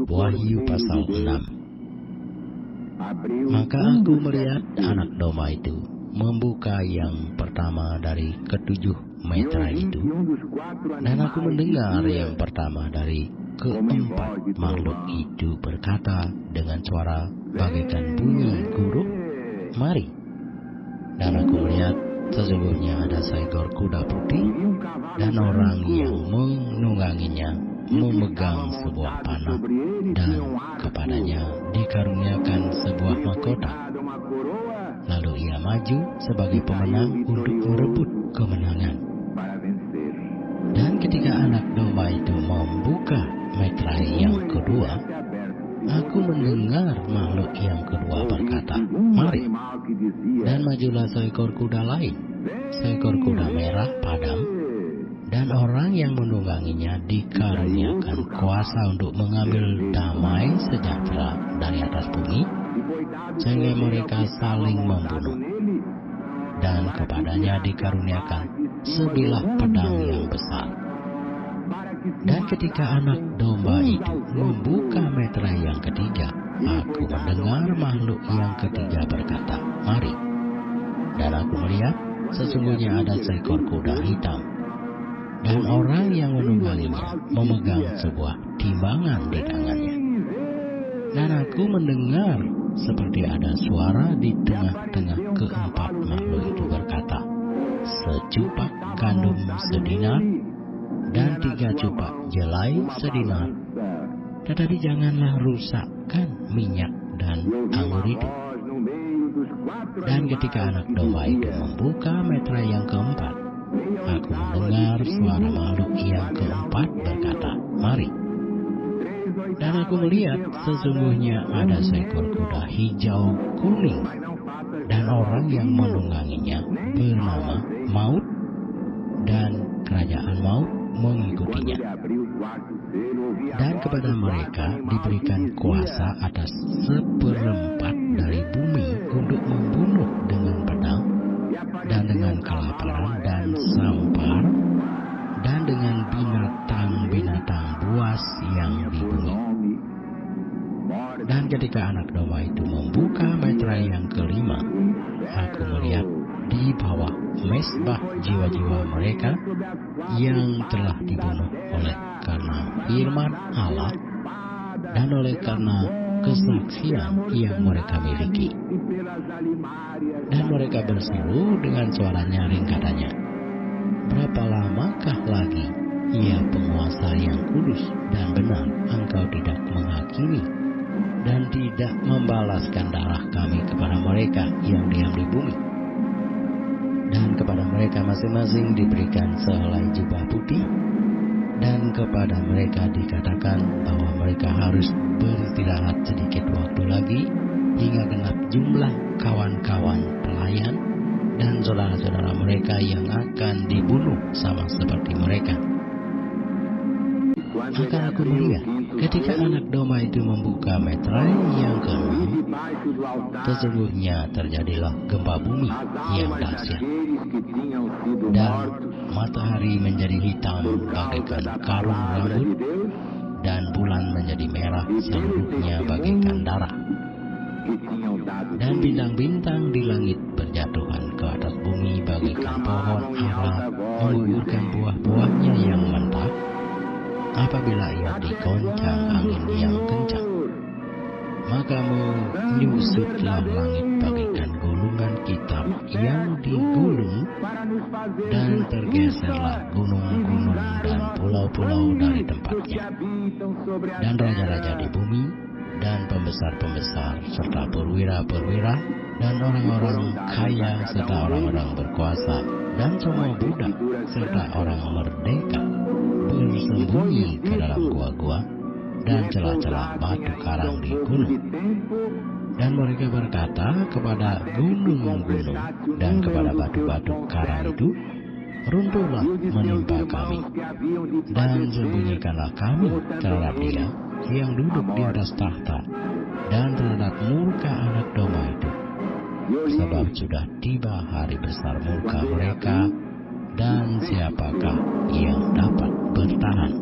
Wahyu pasal 6. Maka aku melihat anak domba itu membuka yang pertama dari ketujuh meterai itu, dan aku mendengar yang pertama dari keempat makhluk itu berkata dengan suara bagaikan bunyi guruk, "Mari." Dan aku melihat sesungguhnya ada seekor kuda putih, dan orang yang menungganginya memegang sebuah panah, dan kepadanya dikaruniakan sebuah mahkota. Lalu ia maju sebagai pemenang untuk merebut kemenangan. Dan ketika anak domba itu membuka meterai yang kedua, aku mendengar makhluk yang kedua berkata, "Mari." Dan majulah seekor kuda lain, seekor kuda merah padam, dan orang yang menungganginya dikaruniakan kuasa untuk mengambil damai sejahtera dari atas bumi, sehingga mereka saling membunuh. Dan kepadanya dikaruniakan sebilah pedang yang besar. Dan ketika anak domba itu membuka meterai yang ketiga, aku mendengar makhluk yang ketiga berkata, "Mari." Dan aku melihat sesungguhnya ada seekor kuda hitam, dan orang yang menungganginya memegang sebuah timbangan di tangannya. Dan aku mendengar seperti ada suara di tengah-tengah keempat makhluk itu berkata, "Secupak gandum sedinar, dan 3 cupak jelai sedinar. Tetapi janganlah rusakkan minyak dan anggur itu." Dan ketika anak domba itu membuka meterai yang keempat, aku mendengar suara makhluk yang keempat berkata, "Mari." Dan aku melihat sesungguhnya ada seekor kuda hijau kuning, dan orang yang menungganginya bernama Maut, dan kerajaan maut mengikutinya. Dan kepada mereka diberikan kuasa atas 1/4 dari bumi untuk membunuh dengan pedang, dan dengan kelaparan dan sampar, dan dengan binatang-binatang buas yang di bumi. Dan ketika anak domba itu membuka meterai yang kelima, aku melihat di bawah mezbah jiwa-jiwa mereka yang telah dibunuh oleh karena firman Allah dan oleh karena kesaksian yang mereka miliki. Dan mereka berseru dengan suara nyaring katanya, "Berapa lamakah lagi, ya penguasa yang kudus dan benar, engkau tidak menghakimi dan tidak membalaskan darah kami kepada mereka yang diam di bumi?" Dan kepada mereka masing-masing diberikan sehelai jubah putih, dan kepada mereka dikatakan bahwa mereka harus beristirahat sedikit waktu lagi, hingga genap jumlah kawan-kawan pelayan dan saudara-saudara mereka yang akan dibunuh sama seperti mereka. Maka aku melihat ketika anak domba itu membuka meterai yang ke-6, sesungguhnya terjadilah gempa bumi yang dahsyat, dan matahari menjadi hitam bagaikan karung rambut, dan bulan menjadi merah seluruhnya bagaikan darah. Dan bintang-bintang di langit berjatuhan ke atas bumi bagaikan pohon ara menggugurkan buah-buahnya yang mentah apabila ia digoncang angin yang kencang. Maka menyusutlah langit bagaikan gulungan kitab yang digulung, dan tergeserlah gunung-gunung dan pulau-pulau dari tempatnya. Dan raja-raja di bumi, dan pembesar-pembesar, serta perwira-perwira, dan orang-orang kaya, serta orang-orang berkuasa, dan semua budak, serta orang merdeka, bersembunyi ke dalam gua-gua dan celah-celah batu karang di gunung. Dan mereka berkata kepada gunung-gunung dan kepada batu-batu karang itu, "Runtuhlah menimpa kami, dan sembunyikanlah kami terhadap Dia yang duduk di atas tahta, dan terhadap murka anak domba itu. Sebab sudah tiba hari besar murka mereka, dan siapakah yang dapat bertahan?"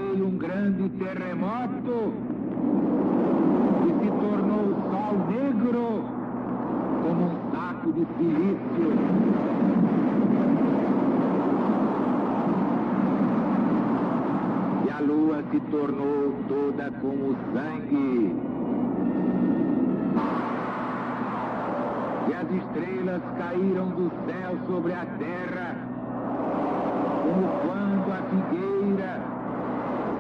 veio um grande terremoto e se tornou o sol negro como um saco de silício. E a lua se tornou toda como sangue. E as estrelas caíram do céu sobre a terra, como quando a figueira,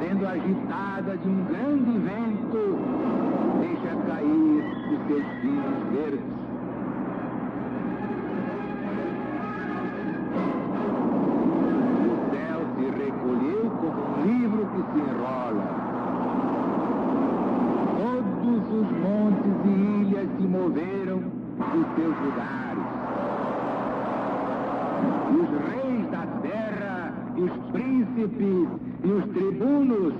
sendo agitada de um grande vento, deixa cair os seus fios verdes. O céu se recolheu como um livro que se enrola. Todos os montes e ilhas se moveram dos seus lugares. E os reis da terra, e os príncipes, e os tribunos,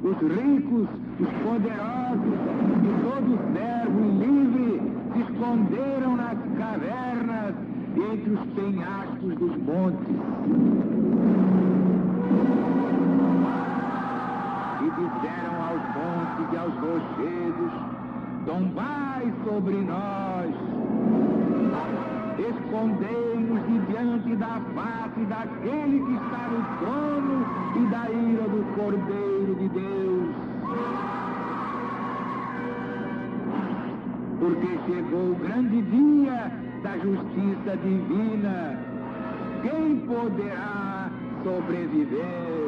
os ricos, os poderosos, e todo servo e livre se esconderam nas cavernas e entre os penhascos dos montes. E disseram aos montes e aos rochedos: tombai sobre nós, escondei-nos de diante da face daquele que está no trono e da ira do Cordeiro de Deus. Porque chegou o grande dia da justiça divina. Quem poderá sobreviver?